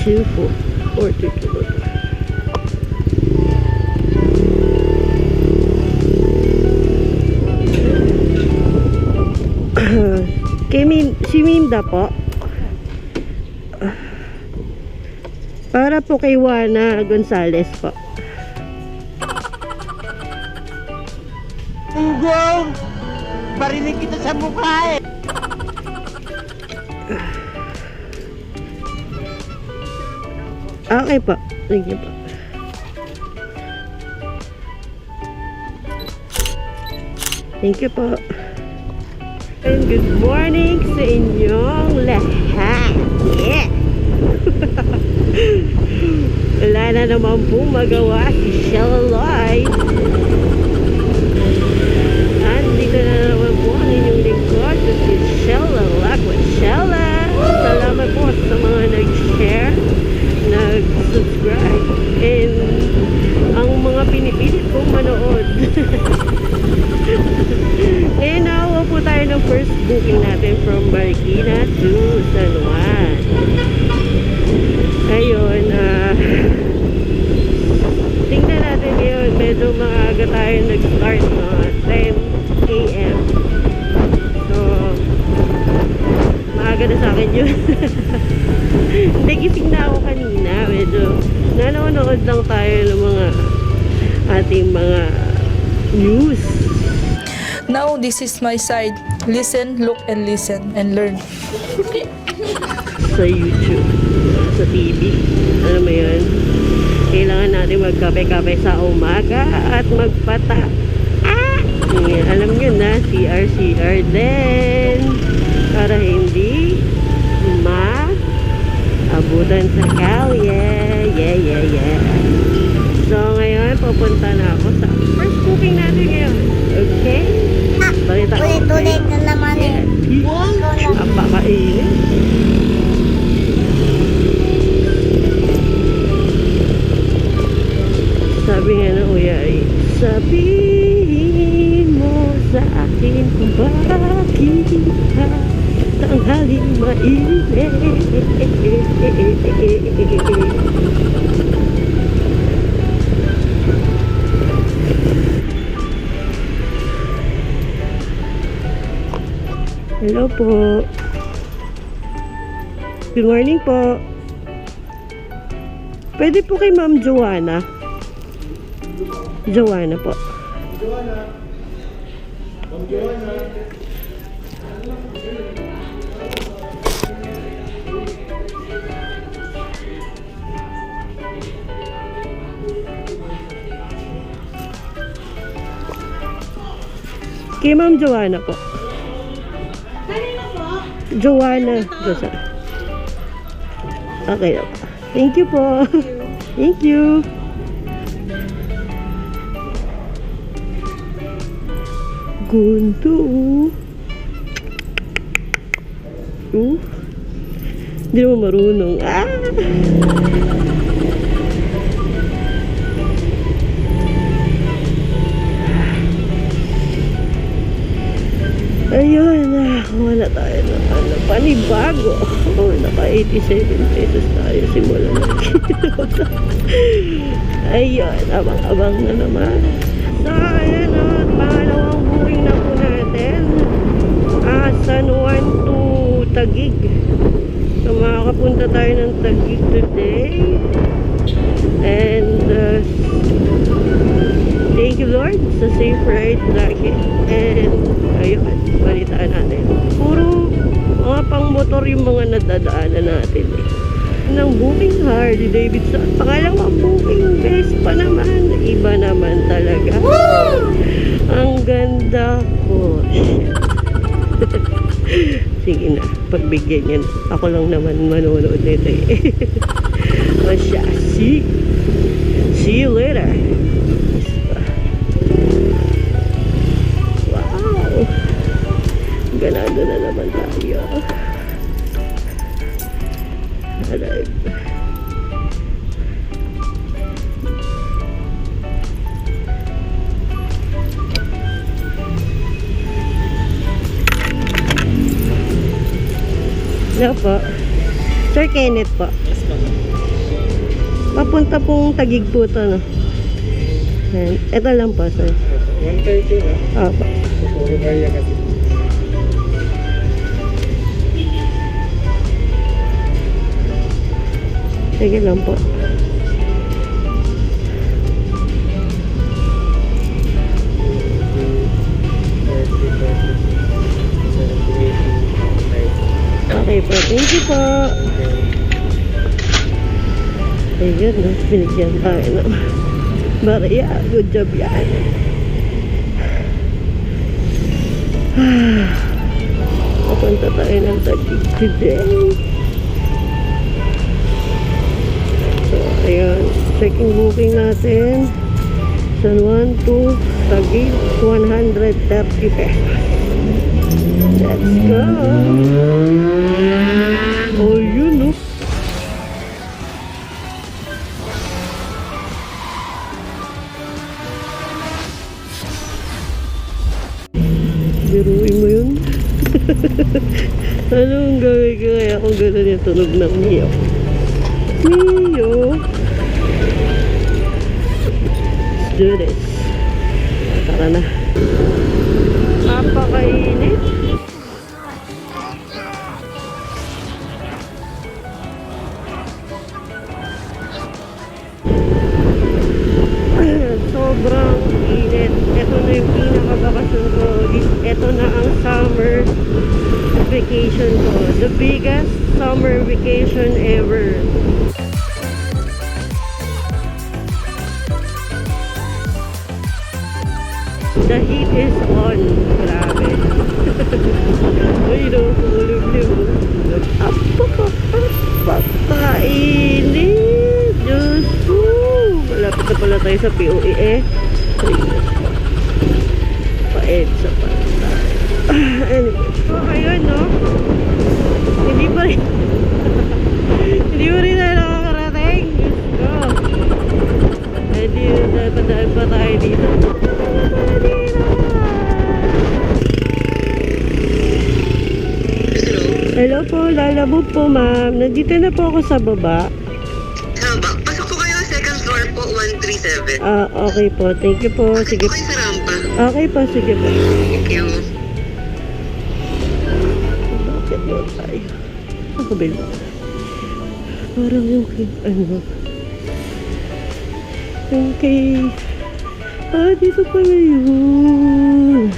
2-4 si Minda po. Para po kay Juana Gonzales po. Ugong! Barinig kita sa mukha eh! Okay po. Thank you po. Thank you po. And good morning sa inyong lahat. Yeah! Wala na naman pong magawa si Shella Lloyd. Andito na naman po ang inyong lingkod si Shella Lagwas Shella. Salamat po sa mga nag-share, nag-subscribe, and ang mga pinipilit kong manood. Ngayon nakawa po tayo ng first booking natin from Marikina to San Juan. Ayun, tingnan natin ngayon, medyo maaga tayo nag-start na 10 AM. So, maaga na sa akin yun. Hindi, gising na ako kanina. Medyo nanonood lang tayo ng mga ating mga news. Now, this is my side. Listen, look, and listen, and learn. Sa YouTube, sa TV, ano mo yun? Kailangan natin magkape-kape sa umaga at magpata. Alam nyo na, CR din. Para hindi maabutan sa kalye. Yeah. So, ngayon, pupunta na ako sa first booking natin ngayon. Okay? Balita ko. Ulit na naman eh. Napakainit. Sabi nga na kuya ay, sabihin mo sa akin kung bakit tanghali mainit. Hello po. Good morning po. Pwede po kay Ma'am Joanna. Joanna po. Ma'am Joanna. Kay Ma'am Joanna po. Joanna. Okay na po. Thank you po. Thank you. Gunto. Hindi naman marunong. Ayun, wala tayo ng panibago. Naka 87 pesos tayo simula na. Ayun, abang-abang na naman. So, ayan pangalawang booking na po natin. San Juan to Taguig. So, makakapunta tayo ng Taguig today. And, thank you Lord sa safe ride lagi. And, ayun, balitaan natin. Puro mga pang motor yung mga nadadaanan natin eh. Ng booking Harley Davidson. Pangalawang booking best pa naman. Iba naman talaga. Woo! Ang ganda ko. Sige na, pagbigyan yan. Ako lang naman manonood nito eh. O siya, see you later. Wow, ganado na naman tayo. Alive. Hello po. Sir Kenneth po. Yes, ma'am. Papunta pong Taguig po ito, no? Ayan. Ito lang po, sir. 130 na. Opo. Puro kaya kasi. Sige lang po. Okay po. Thank you po. Ayun, no? Binigyan tayo ng Maria. Good job yan. Papunta tayo ng Taguig today. So, ayun. Checking booking natin. San Juan to Taguig, 130 pesos. Let's go! Oh, yun, no? Biruin mo yun? Anong gawin ko kaya kung gano'n yung tunog ng Mio? Mio! Let's do this. Tara na. Napakainit. Sobrang init. Ito na yung pinakabakasyon ko. Ito na ang summer vacation ko. The biggest summer vacation ever. The heat is on. Grabe. Ay, no, kumulib-lib. Napakainit. Diyos ko. Malapit na pala tayo sa POE eh. Pa-EDSA pa tayo. Anyway. So, ayun, no? Hindi pa rin. Hindi pa rin tayo nakakarating. Diyos ko. Hindi na padaan pa tayo dito. Hello po, lalabog po ma'am. Nandito na po ako sa baba. Pasok po kayo, second floor po, 137. Okay po. Thank you po. Pasok Sige. po kayo sa rampa. Okay po, sige po. Thank you. Bakit mo tayo? Ang kabila. Parang yung kay, ano? Yung kay... dito pala yun.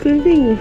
Galing.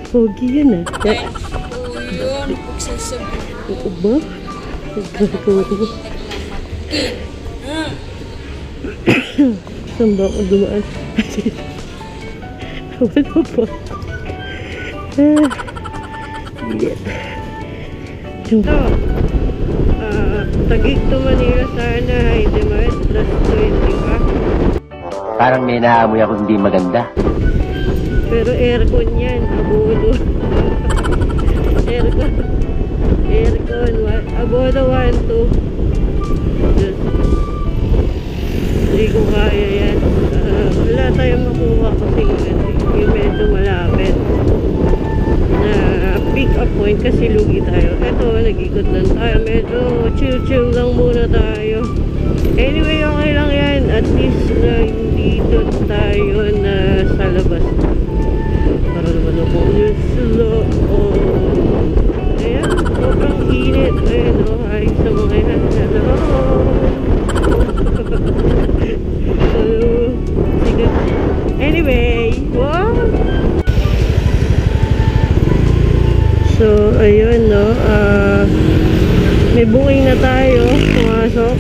Pogi yun ah. Oo, yun. Pagsasabi. Oo ba? Nagkakaroon. Saan ba ako dumaan? Wala pa. Init. Ito. Taguig to Manila sana. Hindi man. Plus 20 pa. Parang may naamoy ako hindi maganda. Pero aircon yan, abono. Aircon. Abono 1, 2. Diyos. Hindi ko kaya yan. Wala tayong makuha kasi yung medyo malapit na pick up point kasi lugi tayo. Eto, nag-ikot lang tayo. Medyo chill-chill lang muna tayo. Anyway, okay lang yan. At least nandito tayo na sa labas. Para naman ako yung slow. Ayan, sobrang init. Ayan, hi sa mga yan. Hello. Hello. Sige. Anyway, wow. So, ayun, no. May booking na tayo. Pumasok.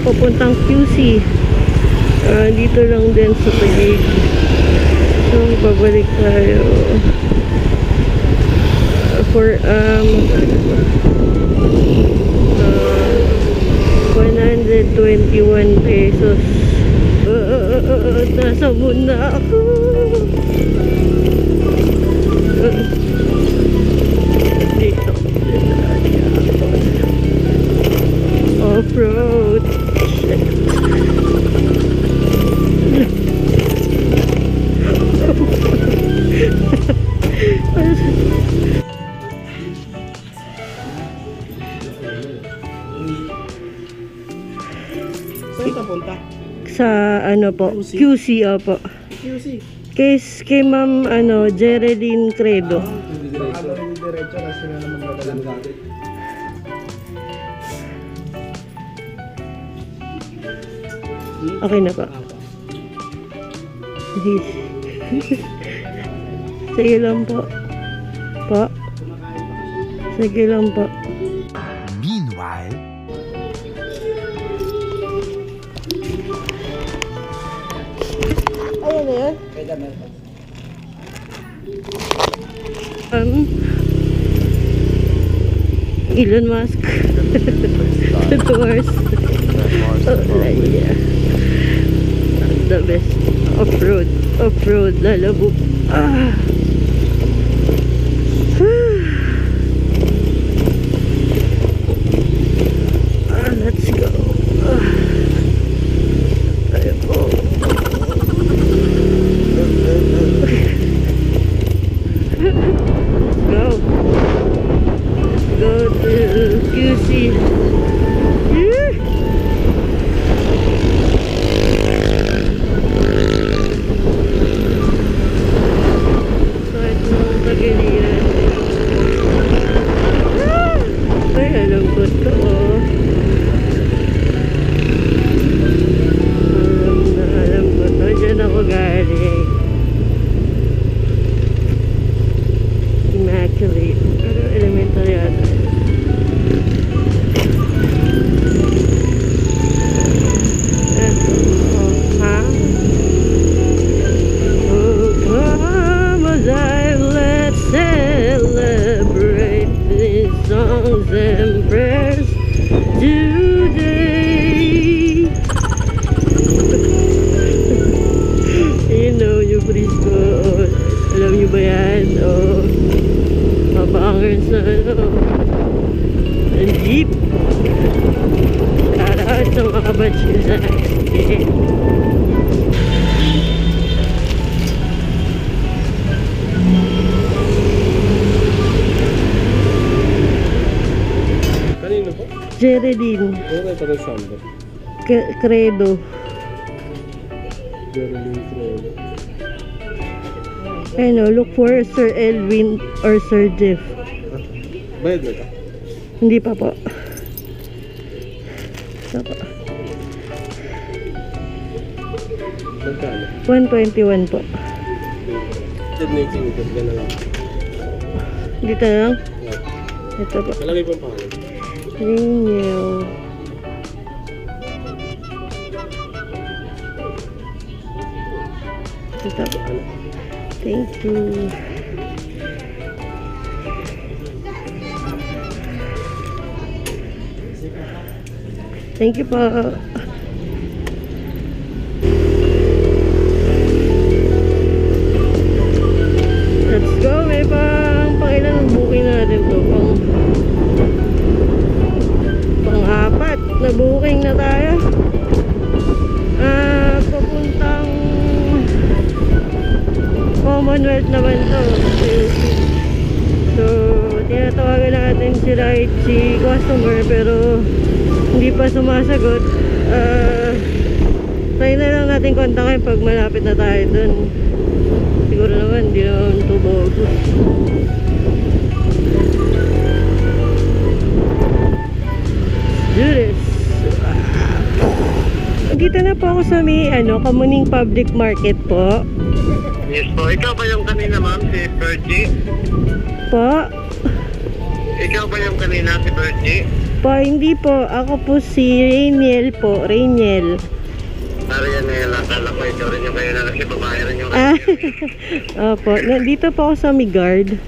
Papuntang QC. Dito lang din sa Taguig. So, babalik tayo for 121 pesos. Nasa moon na ako. Dito. Off-road. Saan ka punta? Sa ano po? QC po. QC. Kay Ma'am Geraldine Credo. Ano yung diretso na sila na magdadala natin. Okay na po. Sige lang po. Po. Sige lang po. Meanwhile, Ayan na yun. Elon Musk. Tours. Oh, yeah. The best. Off-road. Off-road. Lalabog. Ah. Let's go. Ayun po. Go. Go to QC. Yeah. Kahit naman tagiliran. Ay, alam ko to. Alam ko to. Diyan ako galing. Immaculate. Pero elementary ata. Oh, come alive, let's celebrate these songs and prayers today. You know, yung priest ko, alam niyo ba yan? Oh, mabangers na ang jeep. Shout out sa mga batch ko sa akin. Kanino po? Geraldine Okay pa rin number. Credo. Geraldine Credo. Ano, look for Sir Elvin or Sir Jeff. Bayad na ka? Hindi pa po. Ito po. Magkano? 121 po. Dead na yung sinipot ka na lang. Dito lang. Ito po. Malagay pa pangalan. Renew. Ito po. Thank you. Thank you po. Let's go. May pangilan ng booking natin to. Pang-apat na booking na tayo. Papuntang Commonwealth naman to. So, tinatawagan natin si customer pero hindi pa sumasagot. Try na lang natin kontakin pag malapit na tayo dun. Siguro naman, hindi naman ito bogus. Do this. Dito na po ako sa may Kamuning Public Market po. Yes po. Ikaw ba yung kanina, ma'am? Si Fergie? Po? Ikaw ba yung kanina, si Fergie? Po, hindi po. Ako po si Rainiel po. Rainiel. Arianela, akala ko ikaw rin yung kanina kasi babae rin yung Opo. Nandito po ako sa may guard.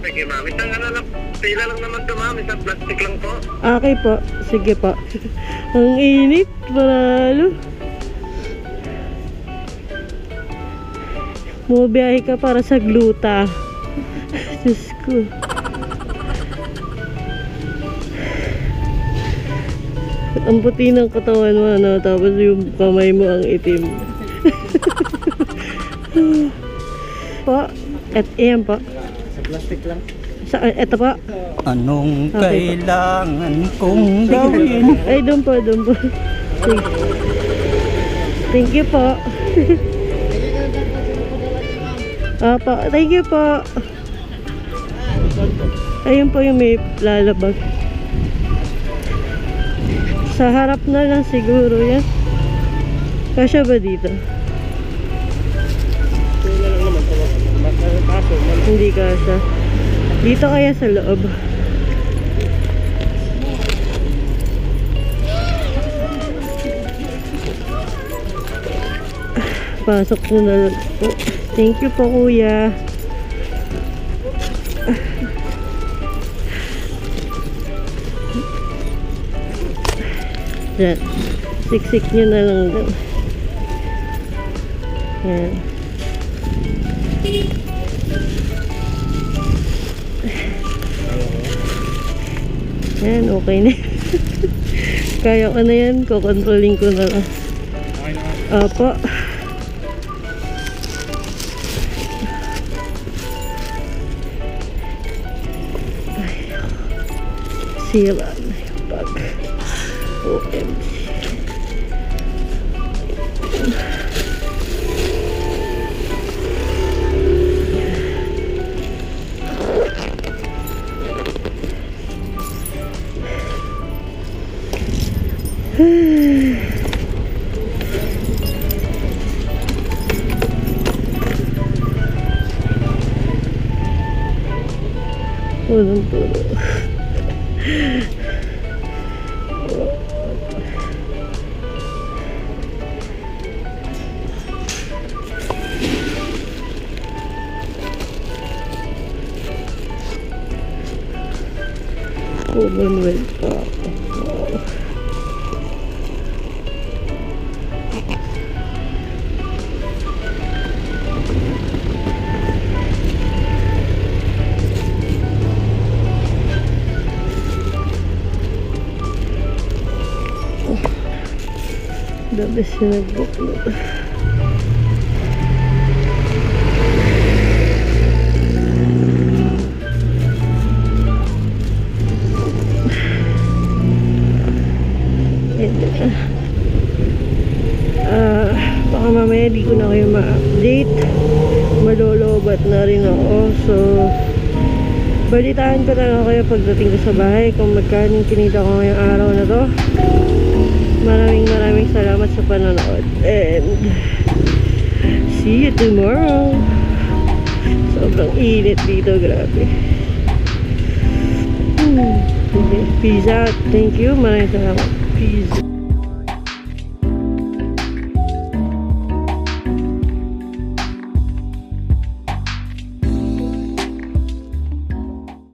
Sige ma'am. Isang ano lang, pila lang naman to ma'am. Isang plastic lang po. Okay po. Sige po. Ang init. Paralo. Bumabiyahe ka para sa gluta. Diyos ko. Ang puti ng katawan mo, ano, tapos yung kamay mo ang itim. Po, yan po. Sa plastic lang. Eto po. Anong Okay po. kailangan kong gawin? Ay, doon po. Sige. Thank you po. Opo, thank you po. Ayun po yung may lalabag. Sa harap na lang siguro yan. Kasya ba dito? Hindi kasya. Dito kaya sa loob. Pasok na lang po. Thank you po, kuya. Diyan. Siksik nyo na lang daw. Yan. Yan, okay na. Kaya ko na yan. Kukontrolling ko na lang. Opo. Sira na yung bag. OMG. Tulong-tulong. Commonwealth pa ako. Wow. The best na nag-book na. Baka mamaya di ko na kayo ma-update, malolobat na rin ako, so balitaan ko na lang kayo pagdating ko sa bahay kung magkano yung kinita ko ngayong araw na to. Maraming salamat sa panonood and see you tomorrow. Sobrang init dito, grabe. Peace out. Thank you, maraming salamat. Peace.